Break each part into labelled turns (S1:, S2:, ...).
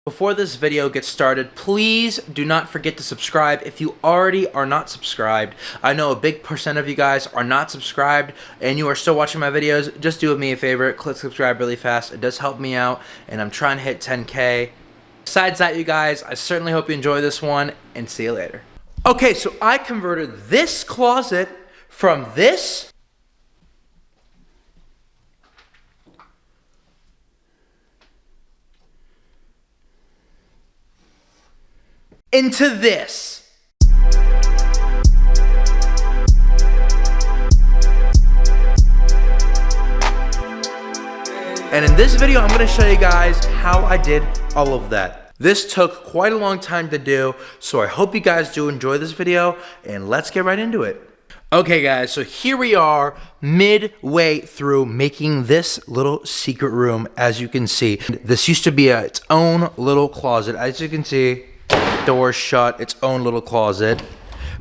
S1: Before this video gets started, please do not forget to subscribe if you already are not subscribed. I know a big percent of you guys are not subscribed and you are still watching my videos. Just do me a favor, click subscribe really fast. It does help me out and I'm trying to hit 10K. Besides that, you guys, I certainly hope you enjoy this one and see you later. Okay, so I converted this closet from this into this. And in this video, I'm gonna show you guys how I did all of that. This took quite a long time to do, so I hope you guys do enjoy this video, and let's get right into it. Okay guys, so here we are midway through making this little secret room. As you can see, this used to be its own little closet. As you can see, door shut, its own little closet.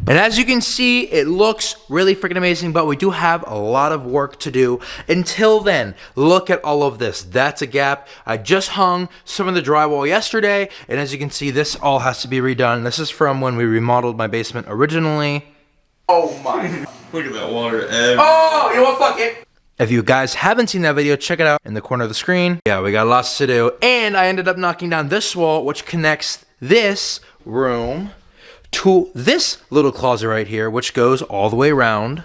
S1: And as you can see, it looks really freaking amazing, but we do have a lot of work to do. Until then, look at all of this. That's a gap. I just hung some of the drywall yesterday, and as you can see, this all has to be redone. This is from when we remodeled my basement originally. Oh my.
S2: Look at that water everywhere.
S1: Oh, you know what, fuck it. If you guys haven't seen that video, check it out in the corner of the screen. Yeah, we got lots to do. And I ended up knocking down this wall, which connects this room to this little closet right here, which goes all the way around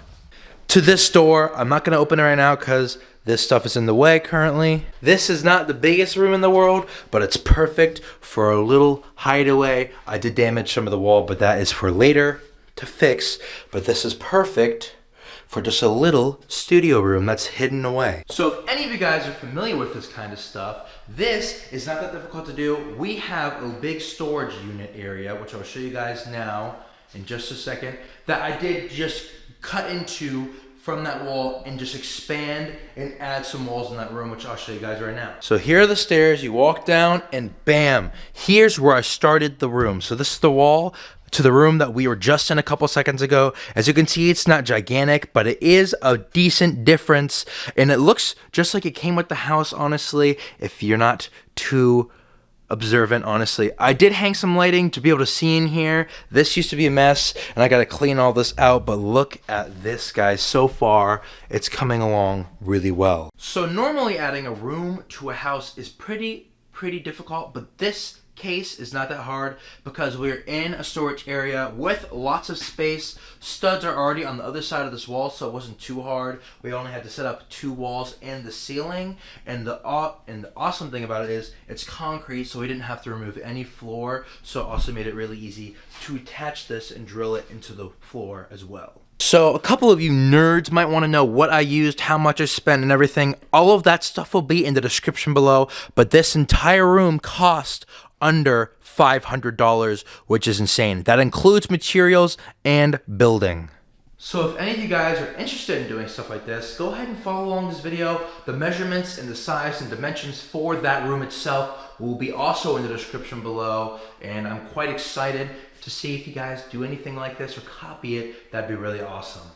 S1: to this door. I'm not gonna open it right now because this stuff is in the way currently. This is not the biggest room in the world, but it's perfect for a little hideaway. I did damage some of the wall, but that is for later to fix. But this is perfect for just a little studio room that's hidden away. So if any of you guys are familiar with this kind of stuff, this is not that difficult to do. We have a big storage unit area, which I'll show you guys now in just a second, that I did just cut into from that wall and just expand and add some walls in that room, which I'll show you guys right now. So here are the stairs, you walk down and bam, here's where I started the room. So this is the wall to the room that we were just in a couple seconds ago. As you can see, it's not gigantic, but it is a decent difference. And it looks just like it came with the house, honestly, if you're not too observant, honestly. I did hang some lighting to be able to see in here. This used to be a mess, and I gotta clean all this out, but look at this, guys. So far, it's coming along really well. So normally adding a room to a house is pretty difficult, but this case is not that hard because we're in a storage area with lots of space. Studs are already on the other side of this wall, so it wasn't too hard. We only had to set up 2 walls and the ceiling, and the awesome thing about it is it's concrete, so we didn't have to remove any floor, so it also made it really easy to attach this and drill it into the floor as well. So a couple of you nerds might want to know what I used, how much I spent, and everything. All of that stuff will be in the description below, but this entire room cost under $500, which is insane. That includes materials and building. So if any of you guys are interested in doing stuff like this, go ahead and follow along this video. The measurements and the size and dimensions for that room itself will be also in the description below, and I'm quite excited to see if you guys do anything like this or copy it. That'd be really awesome.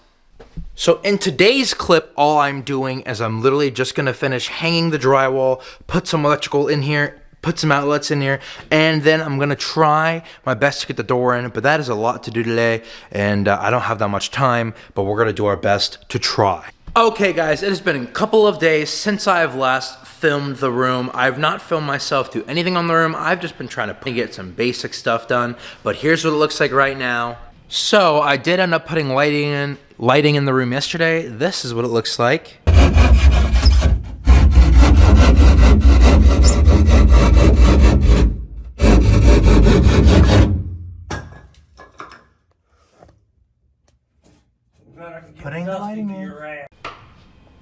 S1: So in today's clip, all I'm doing is I'm literally just gonna finish hanging the drywall, put some electrical in here, put some outlets in here, and then I'm gonna try my best to get the door in, but that is a lot to do today, and I don't have that much time, but we're gonna do our best to try. Okay guys, it has been a couple of days since I've last filmed the room. I've not filmed myself do anything on the room. I've just been trying to get some basic stuff done, but here's what it looks like right now. So I did end up putting lighting in the room yesterday. This is what it looks like. Putting the lighting in.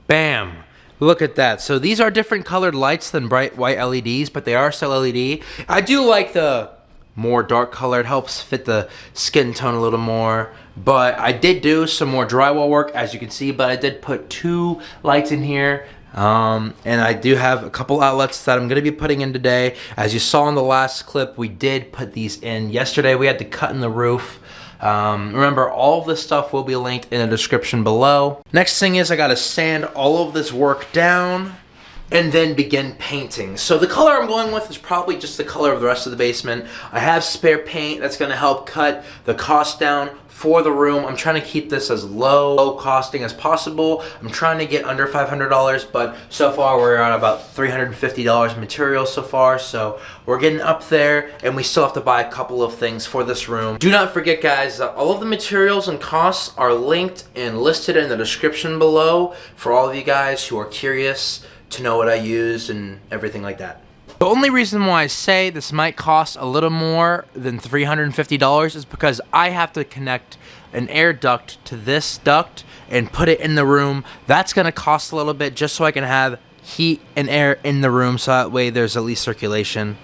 S1: Bam! Look at that. So these are different colored lights than bright white LEDs, but they are still LED. I do like the more dark color. It helps fit the skin tone a little more. But I did do some more drywall work, as you can see, but I did put 2 lights in here. And I do have a couple outlets that I'm going to be putting in today. As you saw in the last clip, we did put these in yesterday. We had to cut in the roof. Remember, all of this stuff will be linked in the description below. Next thing is I gotta sand all of this work down. and then begin painting. So the color I'm going with is probably just the color of the rest of the basement. I have spare paint that's gonna help cut the cost down for the room. I'm trying to keep this as low costing as possible. I'm trying to get under $500, but so far we're at about $350 material so far, so we're getting up there, and we still have to buy a couple of things for this room. Do not forget, guys, that all of the materials and costs are linked and listed in the description below for all of you guys who are curious to know what I used and everything like that. The only reason why I say this might cost a little more than $350 is because I have to connect an air duct to this duct and put it in the room. That's gonna cost a little bit just so I can have heat and air in the room, so that way there's at least circulation.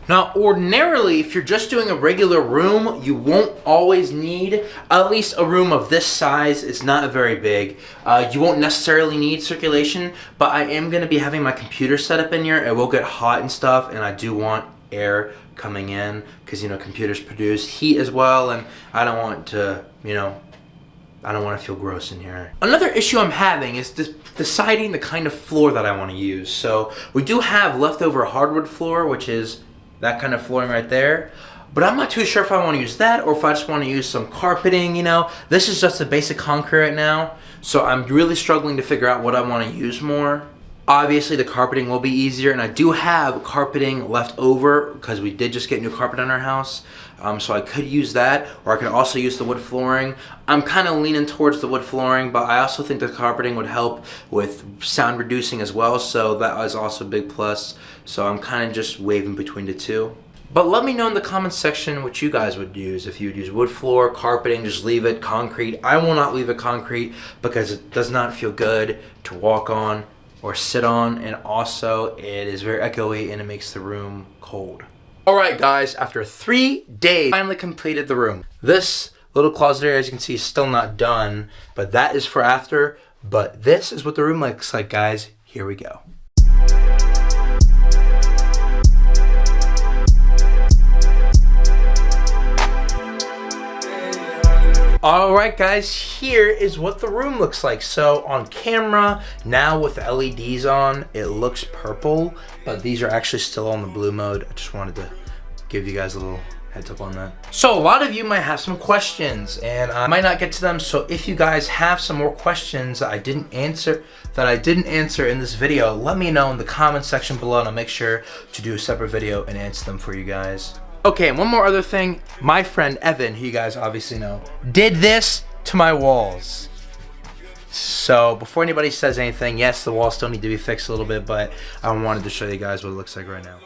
S1: Now, ordinarily, if you're just doing a regular room, you won't always need, at least a room of this size. It's not very big. You won't necessarily need circulation, but I am going to be having my computer set up in here. It will get hot and stuff, and I do want air coming in because, you know, computers produce heat as well, and I don't want to, you know, I don't want to feel gross in here. Another issue I'm having is deciding the kind of floor that I want to use. So we do have leftover hardwood floor, which is that kind of flooring right there, but I'm not too sure if I want to use that or if I just want to use some carpeting, you know. This is just a basic concrete right now, so I'm really struggling to figure out what I want to use more. Obviously the carpeting will be easier, and I do have carpeting left over because we did just get new carpet in our house, so I could use that, or I could also use the wood flooring. I'm kind of leaning towards the wood flooring, but I also think the carpeting would help with sound reducing as well, so that is also a big plus. So I'm kind of just waving between the two. But let me know in the comments section what you guys would use. If you would use wood floor, carpeting, just leave it concrete. I will not leave it concrete because it does not feel good to walk on or sit on, and also it is very echoey and it makes the room cold. Alright guys, after 3 days, I finally completed the room. This little closet area, as you can see, is still not done, but that is for after. But this is what the room looks like, guys. Here we go. Alright guys, here is what the room looks like. So on camera, now with the LEDs on, it looks purple, but these are actually still on the blue mode. I just wanted to give you guys a little heads up on that. So a lot of you might have some questions, and I might not get to them, so if you guys have some more questions that I didn't answer in this video, let me know in the comment section below, and I'll make sure to do a separate video and answer them for you guys. Okay, and one more other thing. My friend Evan, who you guys obviously know, did this to my walls. So before anybody says anything, yes, the walls still need to be fixed a little bit, but I wanted to show you guys what it looks like right now.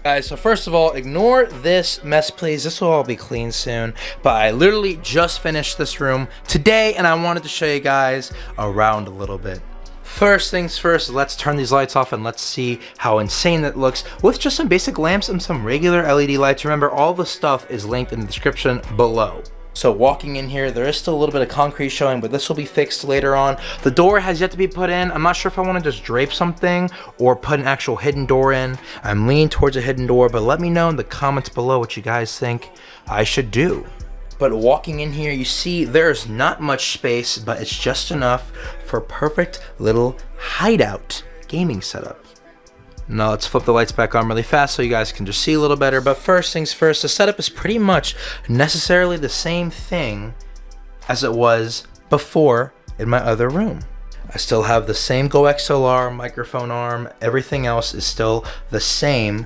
S1: Guys, so first of all, ignore this mess, please. This will all be clean soon. But I literally just finished this room today, and I wanted to show you guys around a little bit. First things first, let's turn these lights off and let's see how insane it looks with just some basic lamps and some regular LED lights. Remember, all the stuff is linked in the description below. So walking in here, there is still a little bit of concrete showing, but this will be fixed later on. The door has yet to be put in. I'm not sure if I want to just drape something or put an actual hidden door in. I'm leaning towards a hidden door, but let me know in the comments below what you guys think I should do. But walking in here, you see there's not much space, but it's just enough for a perfect little hideout gaming setup. Now let's flip the lights back on really fast so you guys can just see a little better. But first things first, the setup is pretty much necessarily the same thing as it was before in my other room. I still have the same Go XLR microphone arm. Everything else is still the same,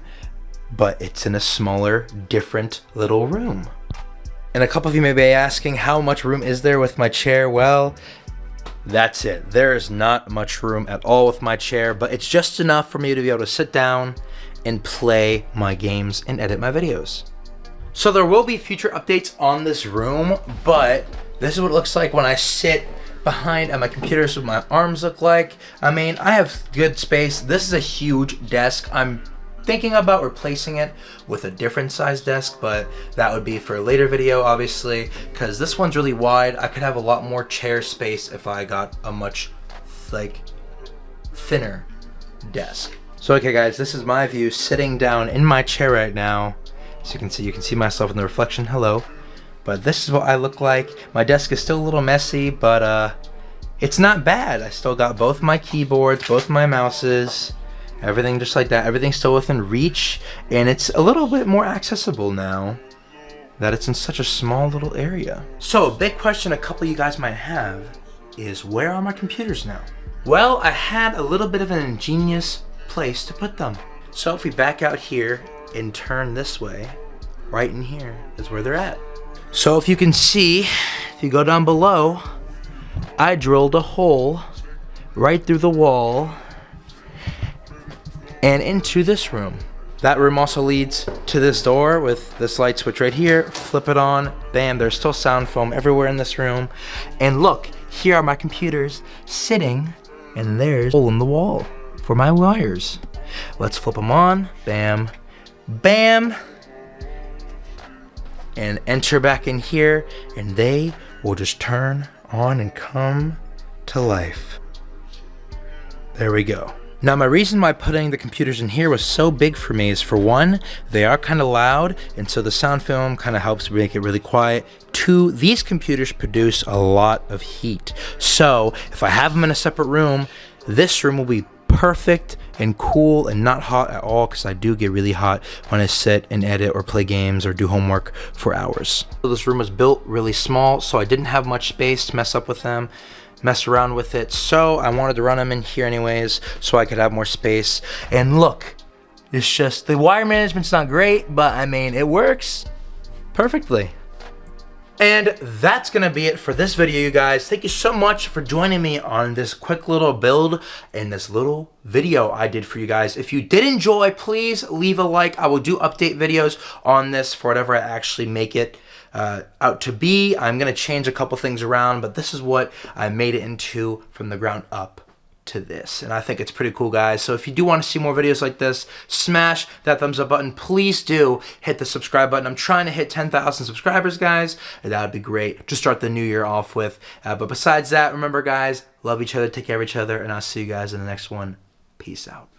S1: but it's in a smaller, different little room. And a couple of you may be asking, how much room is there with my chair? Well, that's it. There is not much room at all with my chair, but it's just enough for me to be able to sit down and play my games and edit my videos. So there will be future updates on this room, but this is what it looks like when I sit behind at my computer. This is what my arms look like. I mean, I have good space. This is a huge desk. I'm thinking about replacing it with a different size desk, but that would be for a later video, obviously, because this one's really wide. I could have a lot more chair space if I got a much like thinner desk. So okay guys, this is my view sitting down in my chair right now. As you can see myself in the reflection. Hello. But this is what I look like. My desk is still a little messy, but it's not bad. I still got both my keyboards, both my mouses, everything just like that. Everything's still within reach, and it's a little bit more accessible now that it's in such a small little area. So a big question a couple of you guys might have is, where are my computers now? Well, I had a little bit of an ingenious place to put them. So if we back out here and turn this way, right in here is where they're at. So if you can see, if you go down below, I drilled a hole right through the wall and into this room. That room also leads to this door with this light switch right here. Flip it on, bam, there's still sound foam everywhere in this room. And look, here are my computers sitting, and there's a hole in the wall for my wires. Let's flip them on, bam, bam, and enter back in here, and they will just turn on and come to life. There we go. Now my reason why putting the computers in here was so big for me is, for one, they are kind of loud, and so the sound film kind of helps make it really quiet. Two, these computers produce a lot of heat. So if I have them in a separate room, this room will be perfect and cool and not hot at all, because I do get really hot when I sit and edit or play games or do homework for hours. So this room was built really small, so I didn't have much space to mess around with it, so I wanted to run them in here anyways so I could have more space. And look, it's just, the wire management's not great, but I mean, it works perfectly. And that's gonna be it for this video, you guys. Thank you so much for joining me on this quick little build and this little video I did for you guys. If you did enjoy, please leave a like. I will do update videos on this for whatever I actually make it out to be. I'm gonna change a couple things around, but this is what I made it into from the ground up to this, and I think it's pretty cool, guys. So if you do want to see more videos like this, smash that thumbs up button. Please do hit the subscribe button. I'm trying to hit 10,000 subscribers, guys, and that would be great to start the new year off with. But besides that, remember, guys, love each other, take care of each other, and I'll see you guys in the next one. Peace out.